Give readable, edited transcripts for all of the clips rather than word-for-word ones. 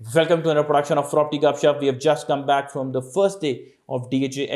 Welcome to another production of Property Gupshup. We have just come back from the first day of DHA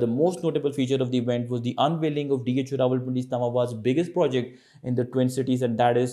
The most notable feature of the event was the unveiling of DHA Rawalpindi Islamabad's biggest project in the Twin Cities, and that is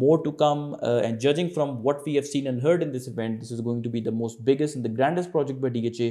more to come. And judging from what we have seen and heard in this event, this is going to be the most biggest and the grandest project by DHA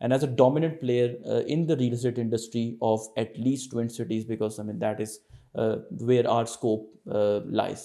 and as a dominant player in the real estate industry of at least Twin Cities, because I mean that is where our scope lies.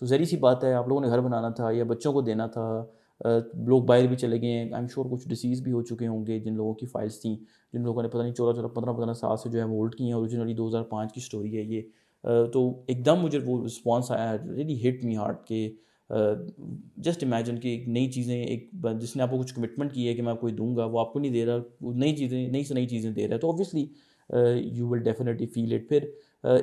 تو ظاہری سی بات ہے آپ لوگوں نے گھر بنانا تھا یا بچوں کو دینا تھا, لوگ باہر بھی چلے گئے ہیں, آئی ایم شیور کچھ ڈیسیز بھی ہو چکے ہوں گے جن لوگوں کی فائلس تھیں, جن لوگوں نے پتہ نہیں 15 سال سے جو ہے ہولڈ کی ہیں, اوریجنلی 2005 کی اسٹوری ہے یہ. تو ایک دم مجھے وہ رسپانس آیا, ریلی ہٹ می ہارٹ کہ جسٹ امیجن کہ ایک نئی چیزیں, ایک جس نے آپ کو کچھ کمٹمنٹ کی ہے کہ میں آپ کو دوں گا, وہ آپ کو نہیں دے رہا, وہ نئی سے نئی چیزیں دے رہا ہے, تو obviously you will definitely feel it. پھر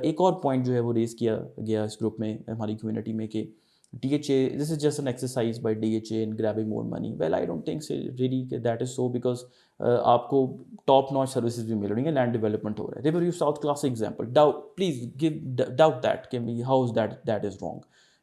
ایک اور پوائنٹ جو ہے وہ ریز کیا گیا اس گروپ میں, ہماری کمیونٹی میں, کہ D H A, this is just an exercise by D H A in grabbing more money. Well I don't think really that is so, because آپ کو ٹاپ ناچ سروسز بھی مل رہی ہیں, لینڈ ڈیولپمنٹ ہو رہا ہے. River view south classic example, please give doubt that کہ how is that is wrong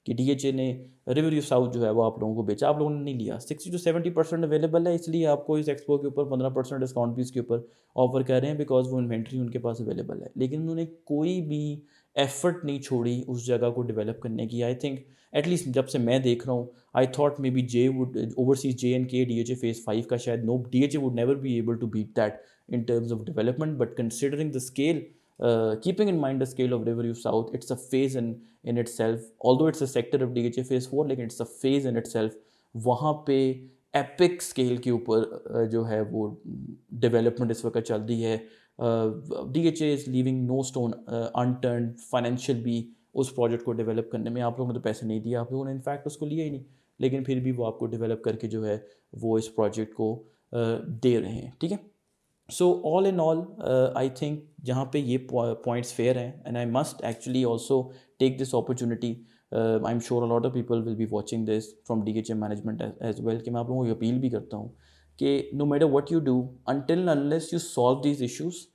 کہ ڈی ایچ اے نے ریور یو ساؤتھ جو ہے وہ آپ لوگوں کو بیچا, آپ لوگوں نے نہیں لیا. 60-70% اویلیبل ہے, اس لیے آپ کو اس ایکسپو کے اوپر 15% ڈسکاؤنٹ بھی اس کے اوپر آفر کر رہے ہیں, بیکاز وہ انوینٹری ان کے پاس اویلیبل ہے. لیکن انہوں نے کوئی بھی ایفرٹ نہیں چھوڑی اس جگہ کو ڈیولپ کرنے کی. آئی تھنک ایٹ لیسٹ جب سے میں دیکھ رہا ہوں, I thought may be J would overseas J and K D H A phase 5 کا شاید no D H A would never be able to beat that in terms of development, but considering the scale, keeping in mind the scale of Riverview South, it's a phase in itself, although it's a sector of DHA phase 4, لیکن it's a phase in itself. وہاں پہ epic scale کے اوپر جو ہے وہ development اس وقت چل رہی ہے. D H A is living no stone unturned financial بھی اس پروجیکٹ کو ڈیولپ کرنے میں. آپ لوگوں نے تو پیسے نہیں دیا, آپ لوگوں نے انفیکٹ اس کو لیا ہی نہیں, لیکن پھر بھی وہ آپ کو ڈیولپ کر کے جو ہے وہ اس پروجیکٹ کو دے رہے ہیں. ٹھیک ہے, سو آل ان آل آئی تھنک جہاں پہ یہ پوائنٹس فیئر ہیں, and I must actually also take this opportunity, I am sure a lot of people will be watching this from D H A management as well, کہ میں آپ لوگوں کو اپیل بھی کرتا ہوں کہ no matter what you do, until unless you solve these issues,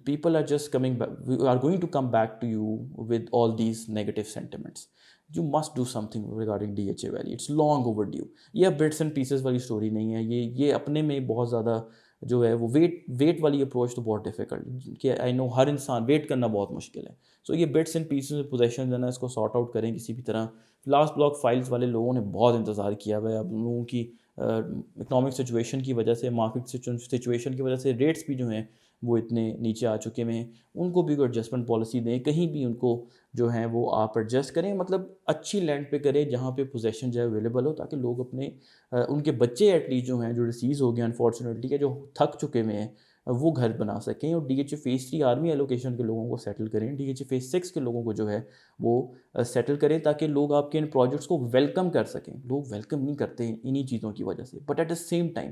people are just coming back, are going to come back to you with all these negative sentiments. You must do something regarding DHA Valley. It's long overdue. یہ bits and pieces والی story نہیں ہے, یہ اپنے میں بہت زیادہ جو ہے وہ ویٹ والی اپروچ تو بہت ڈیفیکلٹ, کہ آئی نو ہر انسان ویٹ کرنا بہت مشکل ہے. سو یہ بٹس اینڈ پیسز پوزیشن جو ہے نا, اس کو سارٹ آؤٹ کریں کسی بھی طرح. لاسٹ بلاک فائلز والے لوگوں نے بہت انتظار کیا ہوا ہے, اب لوگوں کی اکنامک سچویشن کی وجہ سے, مارکیٹ سچویشن کی وجہ سے ریٹس بھی جو ہیں وہ اتنے نیچے آ چکے ہیں, ان کو بھی کوئی ایڈجسٹمنٹ پالیسی دیں, کہیں بھی ان کو جو ہیں وہ آپ ایڈجسٹ کریں, مطلب اچھی لینڈ پہ کریں جہاں پہ پوزیشن جو ہے اویلیبل ہو, تاکہ لوگ اپنے ان کے بچے ایٹ لیسٹ جو ہیں جو ڈیسیز ہو گئے انفارچونیٹلی, کہ جو تھک چکے ہوئے ہیں, وہ گھر بنا سکیں. اور D H A phase 3 army allocation کے لوگوں کو سیٹل کریں, ڈی ایچ اے فیز 6 کے لوگوں کو جو ہے وہ سیٹل کریں, تاکہ لوگ آپ کے ان پروجیکٹس کو ویلکم کر سکیں. لوگ ویلکم نہیں کرتے انہی چیزوں کی وجہ سے, but at the same time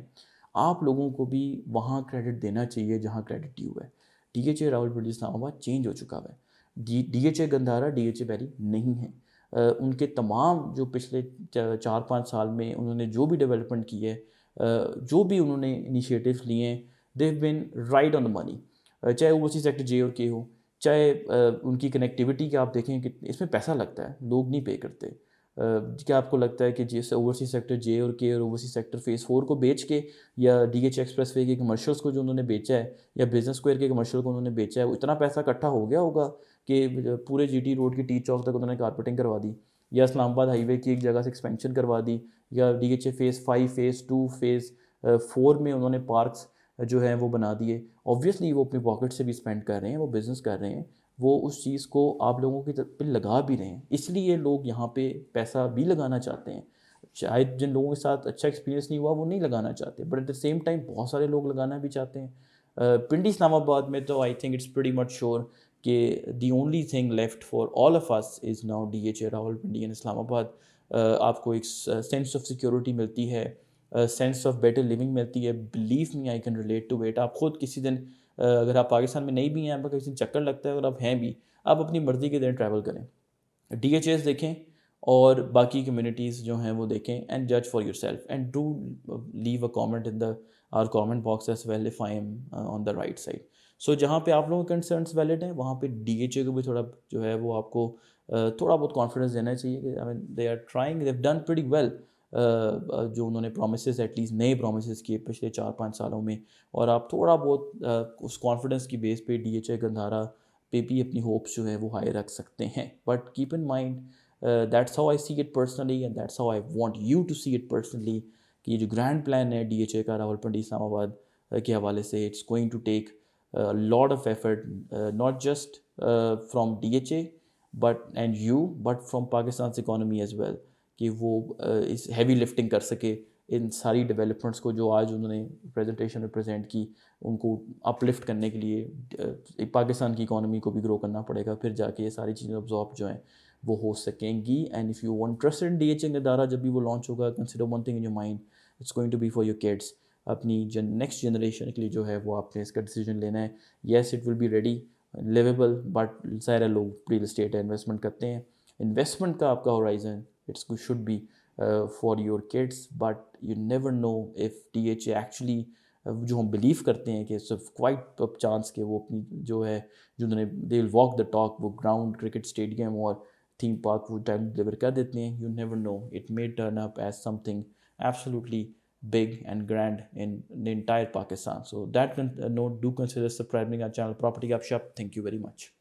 آپ لوگوں کو بھی وہاں کریڈٹ دینا چاہیے جہاں کریڈٹ ڈیو ہے. D H A Rawalpindi Islamabad change ہو چکا ہے, D H A Gandhara D H A valley نہیں ہے. ان کے تمام جو پچھلے 4-5 سال میں انہوں نے جو بھی ڈیولپمنٹ کی ہے, جو بھی انہوں نے انیشیٹیوز لیے ہیں, دے ہیو بین رائٹ آن دا منی. چاہے اوورسیز سیکٹر جے اور کے ہو, چاہے ان کی کنیکٹیوٹی کا آپ دیکھیں کہ اس میں پیسہ لگتا ہے, لوگ نہیں پے کرتے. کیا آپ کو لگتا ہے کہ جیسے اوورسیز سیکٹر جے اور کے اور اوورسیز سیکٹر فیز 4 کو بیچ کے, یا ڈی ایچ ایکسپریس وے کے کمرشلس کو جو انہوں نے بیچا ہے, یا بزنس اسکوائر کے کمرشل کو انہوں نے بیچا ہے, وہ اتنا پیسہ اکٹھا ہو گیا ہوگا کہ پورے جی ٹی روڈ کی ٹی چوک تک انہوں نے کارپیٹنگ کروا دی, یا اسلام آباد ہائی وے کی ایک جگہ سے ایکسپینشن کروا دی, یا D H A phase 5 phase 2 phase 4 میں انہوں نے پارکس جو ہیں وہ بنا دیے. اوبویسلی وہ اپنی پاکٹ سے بھی اسپینڈ کر رہے ہیں, وہ بزنس کر رہے ہیں, وہ اس چیز کو آپ لوگوں کی پہ لگا بھی رہے ہیں, اس لیے لوگ یہاں پہ پیسہ بھی لگانا چاہتے ہیں. شاید جن لوگوں کے ساتھ اچھا ایکسپیرینس نہیں ہوا وہ نہیں لگانا چاہتے, but at the same time بہت سارے لوگ لگانا بھی چاہتے ہیں. پنڈی اسلام آباد میں تو I think it's pretty much sure کہ the only thing left for all of us is now D H A Rawalpindi and Islamabad. آپ کو ایک سینس آف سیکورٹی ملتی ہے, سینس آف بیٹر لیونگ ملتی ہے. Believe me I can relate to it. آپ خود کسی دن اگر آپ پاکستان میں نہیں بھی ہیں, آپ کا کسی دن چکر لگتا ہے, اگر آپ ہیں بھی, آپ اپنی مرضی کے دن ٹریول کریں, ڈی ایچ ایز دیکھیں اور باقی کمیونٹیز جو ہیں وہ دیکھیں, اینڈ جج for yourself, and do leave a comment in the our comment box as well if I am on the right side. So جہاں پہ آپ لوگوں کے کنسرنس ویلڈ ہیں, وہاں پہ ڈی ایچ اے کو بھی تھوڑا جو ہے وہ آپ کو تھوڑا بہت کانفیڈنس دینا چاہیے کہ I mean they are trying, they have done pretty well. جو انہوں نے پرومسز ایٹ لیسٹ نئے پرومسز کیے پچھلے 4-5 سالوں میں, اور آپ تھوڑا بہت اس کانفیڈنس کی بیس پہ ڈی ایچ اے گندھارا پہ بھی اپنی ہوپس جو ہے وہ ہائی رکھ سکتے ہیں. But keep in mind that's how I see it personally, and that's how I want you to see it personally, کہ یہ جو گرینڈ پلان ہے ڈی ایچ اے کا راولپنڈی اسلام آباد کے حوالے سے, it's going to take lot of effort, not just from D H A but from Pakistan economy as well, کہ وہ اس ہیوی لفٹنگ کر سکے ان ساری ڈیولپمنٹس کو جو آج انہوں نے پریزنٹیشن میں پریزنٹ کی, ان کو اپ لفٹ کرنے کے لیے پاکستان کی اکانومی کو بھی گرو کرنا پڑے گا, پھر جا کے یہ ساری چیزیں ابزارب جو ہیں وہ ہو سکیں گی. And if you want interested in D H A ادارہ جب بھی وہ لانچ ہوگا, consider one thing in your mind, it's going to be for your kids. اپنی نیکسٹ جنریشن کے لیے جو ہے وہ آپ نے اس کا ڈیسیجن لینا ہے. Yes it will be readily liveable, but سارے لوگ ریئل اسٹیٹ ہے انویسٹمنٹ کرتے ہیں. انویسٹمنٹ کا آپ کا horizon it's should be for your kids, but you never know F D H A actually جو ہم بلیو کرتے ہیں کہ صرف کوائٹ چانس کہ وہ اپنی جو ہے جو انہوں نے they will walk the talk, وہ گراؤنڈ کرکٹ اسٹیڈیم اور تھیم پارک وہ ٹائم ڈلیور کر دیتے ہیں. You never know, it may turn up as something absolutely big and grand in the entire Pakistan. So that note, do consider subscribing our channel Property Gupshup. Thank you very much.